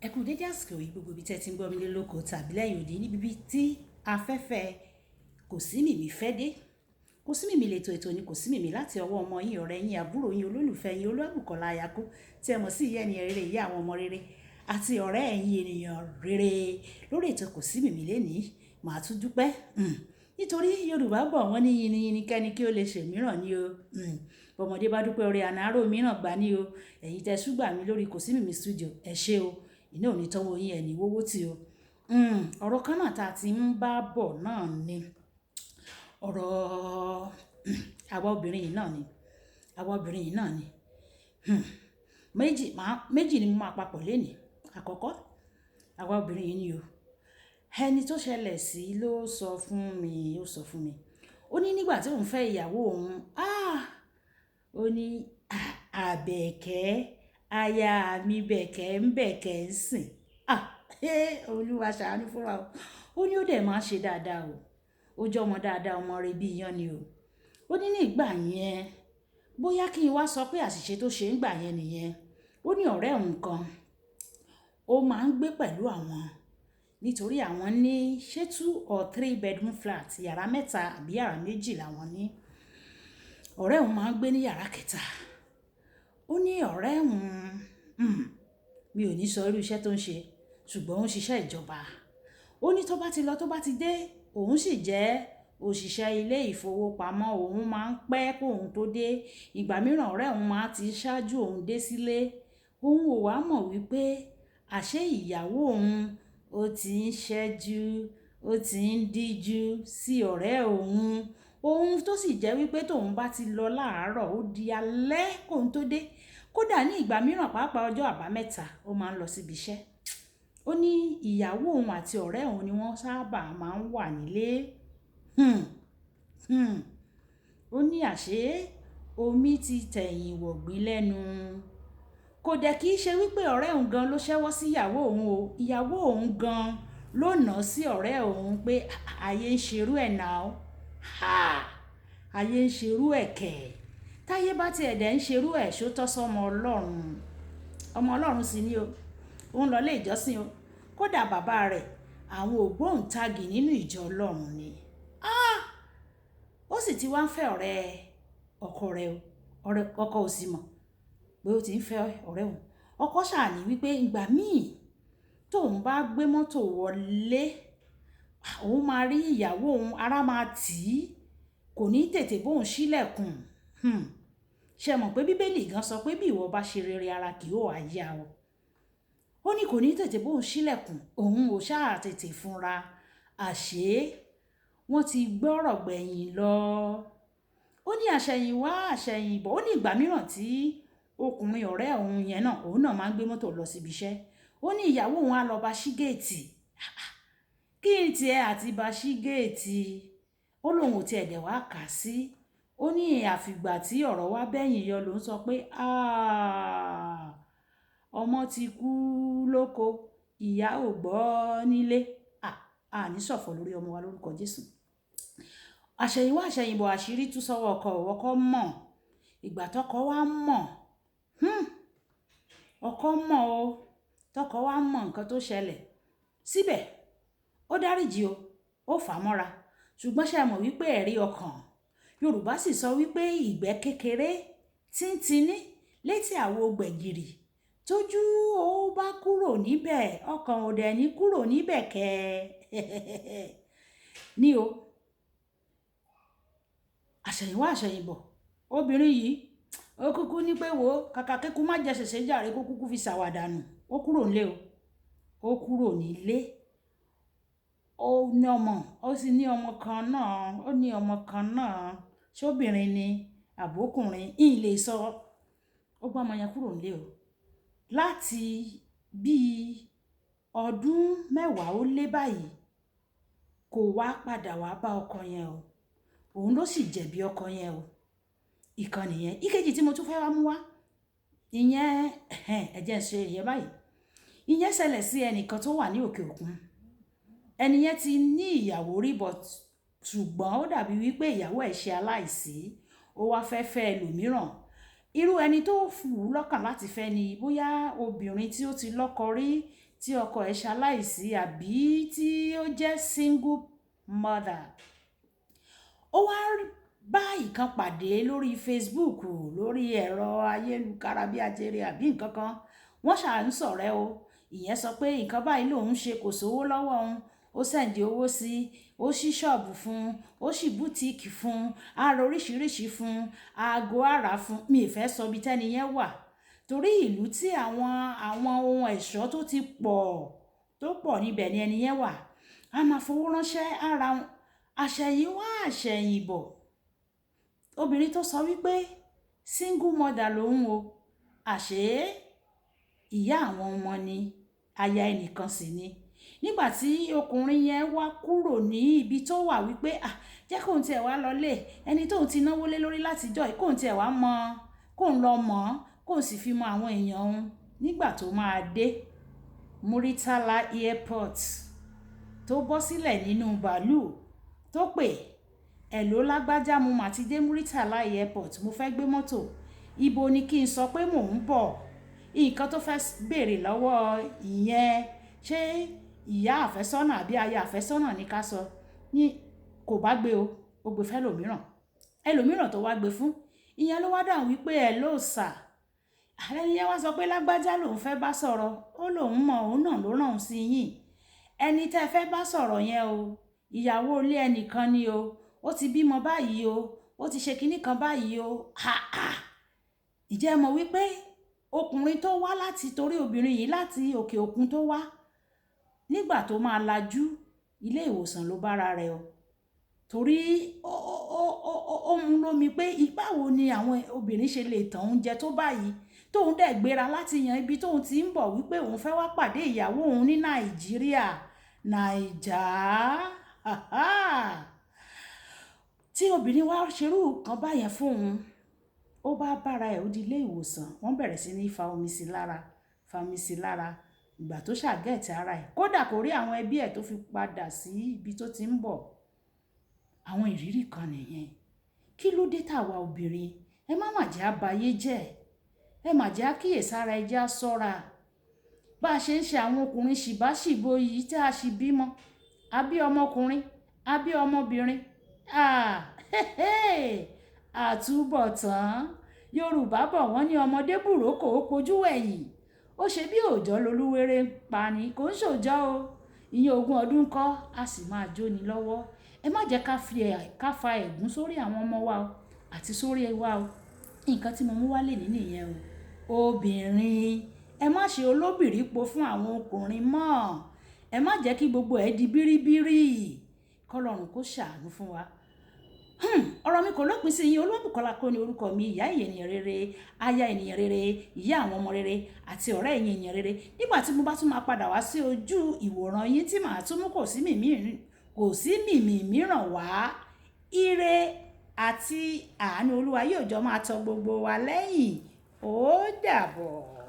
Ẹ kú dédé àsìkò yìí gbogbo ibi tẹ́ ti ń gbọ́ mi lé lóko tàbí lẹ́yìn òde níbi tí afẹ́fẹ́ kò sí mìmí fẹ́ dé. Kò sí mìmí lètò ètò ni kò sí mìmí láti ọwọ́ ọmọ yín ọ̀rẹ́ yín àbúrò yín olólùfẹ́ yín Olúwabùkọ́lá Ayako tí ẹ mọ̀ sí ìyá ẹni rere ìyá àwọn ọmọ rere àti ọ̀rẹ́ ẹ̀yin ènìyàn rere lórí ètò kò sí mìmí lénìí. Màá tún dúpẹ́ nítorí Yorùbá bọ̀ wọ́n ní yiniyini kẹ́ni kí ó lè ṣe mìíràn ni o. Bọ́mọdé bá dúpẹ́ oore ànáró mìíràn gbà ní o. Ẹ̀yin tẹ́ ṣúgbà mi lórí kò sí mìmí studio ẹ ṣé o. Iná ò ní tọ́wọ́ yín ẹni wówó tí o. Ọ̀rọ̀ kan náà tá a ti ń bá bọ̀ náà ni ọ̀rọ̀ àwa obìnrin yìí náà ni àwa obìnrin yìí náà ni méjì ni mo máa papọ̀ lénìí. Àkọ́kọ́ àwa obìnrin yìí ni o. Ẹni tó ṣẹlẹ̀ sí ló sọ fún mi ó ní nígbà tí òun fẹ́ ìyàwó òun ó ní Àbẹ̀kẹ́ aya mi bẹ̀kẹ́ ń sìn. Olúwa ṣàánú fún wa o. Ó ní ó dẹ̀ máa ṣe dáadáa o. Ó jẹ́ ọmọ dáadáa ọmọ rẹ̀ bí iyán ni o. Ó ní nígbà yẹn bóyá kí n wá sọ pé àṣìṣe tó ṣe ń gbà yẹn nìyẹn. Ó ní ọ̀rẹ́ òun kan ó máa ń gbé pẹ̀lú àwọn nítorí àwọn ní ṣé 2 or 3 bedroom flat yàrá mẹ́ta àbí yàrá méjì làwọn ní. Ọ̀rẹ́ òun máa ń gbé ní yàrá kẹta. Ó ní ọ̀rẹ́ òun mi ò ní sọ irú iṣẹ́ tó ń ṣe ṣùgbọ́n ó ń ṣiṣẹ́ ìjọba. Ó ní tó bá ti lọ tó bá ti dé òun sì jẹ́ òṣìṣẹ́ ilé ìfowópamọ́ òun máa ń pẹ́ kó òun tó dé. Ìgbà mìíràn ọ̀rẹ́ òun máa ti ṣáájú òun dé sílé. Òun ò wá mọ̀ wípé àṣé ìyàwó òun ó ti ń ṣẹ́jú ó ti ń díjú sí ọ̀rẹ́ òun tó sì jẹ́ wípé tóun bá ti lọ láàárọ̀ ó di alẹ́ kóun tó dé. Kódà ní ìgbà mìíràn pàápàá ọjọ́ àbámẹ́ta ó máa ń lọ síbi iṣẹ́. Ó ní ìyàwó òun àti ọ̀rẹ́ òun ni wọ́n sábà máa ń wà nílé. Ó ní àṣé omi ti tẹ̀yìn wọ̀gbìn lẹ́nu. Kò dẹ̀ kí í ṣe wípé ọ̀rẹ́ òun gan ló ṣẹ́wọ́ sí ìyàwó òun o. Ìyàwó òun gan ló nà sí ọ̀rẹ́ òun pé ayé ń ṣerú ẹ̀ náà. Ayé ń ṣerú ẹ̀ kẹ̀. Táyé bá ti ẹ̀dẹ̀ ń ṣerú ẹ̀ ṣó tọ́ sọ́mọ Ọlọ́run. Ọmọ Ọlọ́run sì ni o. Ó ń lọ ilé ìjọsìn o. Kódà bàbá rẹ̀ àwọn ògbóǹtagì nínú ìjọ Ọlọ́run ni. Ó sì ti wá ń fẹ́ ọ̀rẹ́ ọkọ rẹ̀ o. Ọ̀rẹ́ ọkọ ò sì mọ̀ pé ó ti ń fẹ́ ọ̀rẹ́ òun. Ọkọ ṣáà ní wípé ìgbà míì tóun bá gbé mọ́tò wọlé òun máa rí ìyàwó òun ara máa tì í kò ní tètè bóun ṣílẹ̀kùn. Ṣé mọ̀ pé Bíbélì gan sọ pé bí ìwọ bá ṣe rere ara kì yóò wá yá o. Ó ní kò ní tètè bóun ṣílẹ̀kùn òun ò ṣáà tètè fúnra. Àṣé wọ́n ti gbọ́rọ̀ gbẹ̀yìn lọ. Ó ní àṣẹ̀yìnwá àṣẹ̀yìnbọ̀. Ó ní ìgbà mìíràn tí ọkùnrin ọ̀rẹ́ òun yẹn náà òun náà máa ń gbé mọ́tò lọ síbi iṣẹ́. Ó ní ìyàwó òun á lọ bá ṣí géètì. Kí n tiẹ̀ àti bá ṣí géètì. Ó lóun ò tiẹ̀ dẹ̀ wá kà sí. Ó ní àfìgbà tí ọ̀rọ̀ wá bẹ́yìn yọ ló ń sọ pé ọmọ ti kú lóko ìyá ò gbọ́ nílé. Ní ṣọ̀fọ̀ lórí ọmọ wa lórúkọ Jésù. Àṣẹ̀yìnwá àṣẹ̀yìnbọ̀ àṣírí tú sọ́wọ́ ọkọ mọ̀. Ìgbà tọ́kọ wá mọ̀ ọkọ mọ̀ o. Tọ́kọ wá mọ̀ nǹkan tó ṣẹlẹ̀. Síbẹ̀ ó dáríjì o. Ó fà á mọ́ra. Ṣùgbọ́n ṣé ẹ mọ̀ wípé ẹ̀rí ọkàn Yorùbá sì sọ wípé ìgbẹ́ kékeré tíntínní létí àwo gbẹ̀gìrì tójú ó bá kúrò níbẹ̀ ọkàn ò dẹ̀ ní kúrò níbẹ̀ ní o. Àṣẹ̀yìnwá àṣẹ̀yìnbọ̀ obìnrin yìí ó kúkú ní pé wo kàkà kíkú má jẹ ṣẹ̀ṣẹ̀ jàre kó kúkú fi ṣàwàdànù. Ó kúrò nílé o. Ó kúrò nílé. Ó ní ọmọ ó sì ní ọmọ kan náà ṣóbìnrin ni àbókùnrin lè sọ. Ó gbá ọmọ yẹn kúrò nílé o. Láti bí ọdún 10 ó lé báyìí kò wá padà wá bá ọkọ yẹn o. Òun ló sì jẹ̀bi ọkọ yẹn o. Ìkan nìyẹn. Ìkejì tí mo tún fẹ́ wá mú wá ìyẹn ẹ jẹ́ n ṣe ìyẹn báyìí. Ìyẹn ṣẹlẹ̀ sí ẹnìkan tó wà ní òkè òkun. Ẹni yẹn ti ní ìyàwó rí ṣùgbọ́n ó dàbí wípé ìyàwó ẹ̀ ṣe aláìsí. Ó wá fẹ́ ẹlòmíràn. irú ẹni tó wù ú lọ́kàn láti fẹ́ ni bóyá obìnrin tí ó ti lọ́kọ rí tí ọkọ ẹ̀ ṣaláìsí àbí tí ó jẹ́ single mother. Ó wá bá ìkan pàdé lórí Facebook, lórí ẹ̀rọ ayélujára bí ajere àbí nǹkan kan. Wọ́n ṣà ń sọ̀rẹ́ o. Ìyẹn sọ pé nǹkan báyìí lòun ṣe, kò sówó lọ́wọ́ òun. Ó sẹ́ǹdì owó sí, ó ṣí ṣọ́ọ̀bù fún, ó ṣí bútíìkì fún, á ra oríṣiríṣi fún, aago àrà fún. Mi ì fẹ́ sọ bí tẹ́ni yẹn wà. Torí ìlú tí àwọn ohun ẹ̀ṣọ́ tó pọ̀ níbẹ̀ ni ẹni yẹn wà. A máa fowó ránṣẹ́, ara àṣẹ̀yìnwá àṣẹ̀yìnbọ̀. Obìnrin tó sọ wípé single mother lòun o, àṣé ìyá àwọn ọmọ ni, aya ẹnìkan sì ni. Nígbà tí ọkùnrin yẹn wá kúrò ní ibi tó wà wípé jẹ́ kóun tiẹ̀ wá lọlé, ẹni tóun ti náwó lé lórí látijọ́ yìí kóun tiẹ̀ wá mọ̀, kóun lọ mọ̀, kóun sì fi mọ àwọn èèyàn òun. Nígbà tó máa dé Muritala Airport, tó bọ́ sílẹ̀ nínú bàálù, tó pè hello lágbájá, mo mà ti dé Muritala Airport, mo fẹ́ gbé mọ́tò, ibo ni kí n sọ pé mò ń bọ̀. Nǹkan tó fẹ́ béèrè lọ́wọ́ ìyẹn, ṣé ìyá àfẹ́sọ́nà àbí aya àfẹ́sọ́nà ní ká sọ, ní kò bá gbé o, ó gbé fẹ́ ẹlòmíràn tó wá gbé fún. Ìyẹn ló wá dáhùn wípé hello sir. Ẹni yẹn wá sọ pé lágbájá lòun fẹ́ bá sọ̀rọ̀, ó lòun mọ̀, òun náà ló ràn sí yín. Ẹni tẹ́ fẹ́ bá sọ̀rọ̀ yẹn o, ìyàwó ilé ẹnìkan ni o, ó ti bímọ báyìí o, ó ti ṣe kinní kan báyìí o. Ìjẹ́ mọ̀ wípé ọkùnrin tó wá láti torí obìnrin yìí láti òkè òkun tó wá, nígbà tó máa lajú ilé ìwòsàn ló bára rẹ̀ o. Torí ó mú lómi pé báwo ni àwọn obìnrin ṣe lè tàn oúnjẹ tó báyìí, tóun dẹ̀ gbéra láti yan ibi tóun ti ń bọ̀ wípé òun fẹ́ wá pàdé ìyàwó òun ní Nàìjíríà, Nàìjà. Tí obìnrin wá ṣerú kan báyẹn fún òun, ó bá bára ẹ̀ ó di ilé ìwòsàn, wọ́n bẹ̀rẹ̀ sí ní fa omi sí lára. Ìgbà tó ṣàgẹ́ẹ̀tì ara ẹ̀, kódà kò rí àwọn ẹbí ẹ̀ tó fi padà sí ibi tó ti ń bọ̀. Àwọn ìrírí kan nìyẹn. Kí ló dé tàwa obìnrin? Ẹ má jẹ́ abayé jẹ́, ẹ má jẹ́ àkíyèsára, ẹ jẹ́ á ṣọ́ra. Bá a ṣe ń ṣe àwọn ọkùnrin ṣìbáṣìbo yìí tí a ṣì bímọ, a bí ọmọkùnrin, a bí ọmọbìnrin. Àtúbọ̀tán. Yorùbá bọ̀ wọ́n ní ọmọdé bùrókò ó pojú ẹ̀yìn. Ó ṣe bí òòjọ́ lolúwere ń pa ni, kò ń ṣòòjọ́ o. Ìyẹn 20 ọdún kọ́, a sì máa jóni lọ́wọ́. Ẹ má jẹ́ ká fa ẹ̀gún sórí àwọn ọmọ wa o, àti sórí wa o. Nǹkan tí mo mú wálé nínú ìyẹn o. Obìnrin, ẹ má ṣe olóbìrípo fún àwọn ọkùnrin mọ́. Ẹ má jẹ́ kí gbogbo ẹ̀ di bíríbírí. Kọ́lọ́run kó ṣàánú fún wa. Ọ̀rọ̀ mi kò lópin sí yín. Olúwabùkọ́lá Kó ni orúkọ mi, ìyá ènìyàn rere, aya ènìyàn rere, ìyá àwọn ọmọ rere àti ọ̀rẹ́ ẹ̀yin ènìyàn rere. Nígbà tí mo bá tún máa padà wá sí ojú ìwòran yín tí màá tún mú kò sí mìmì mìíràn wá, ire àti àánú Olúwa yóò jọ máa tọ gbogbo wa lẹ́yìn. Ó dàbọ̀.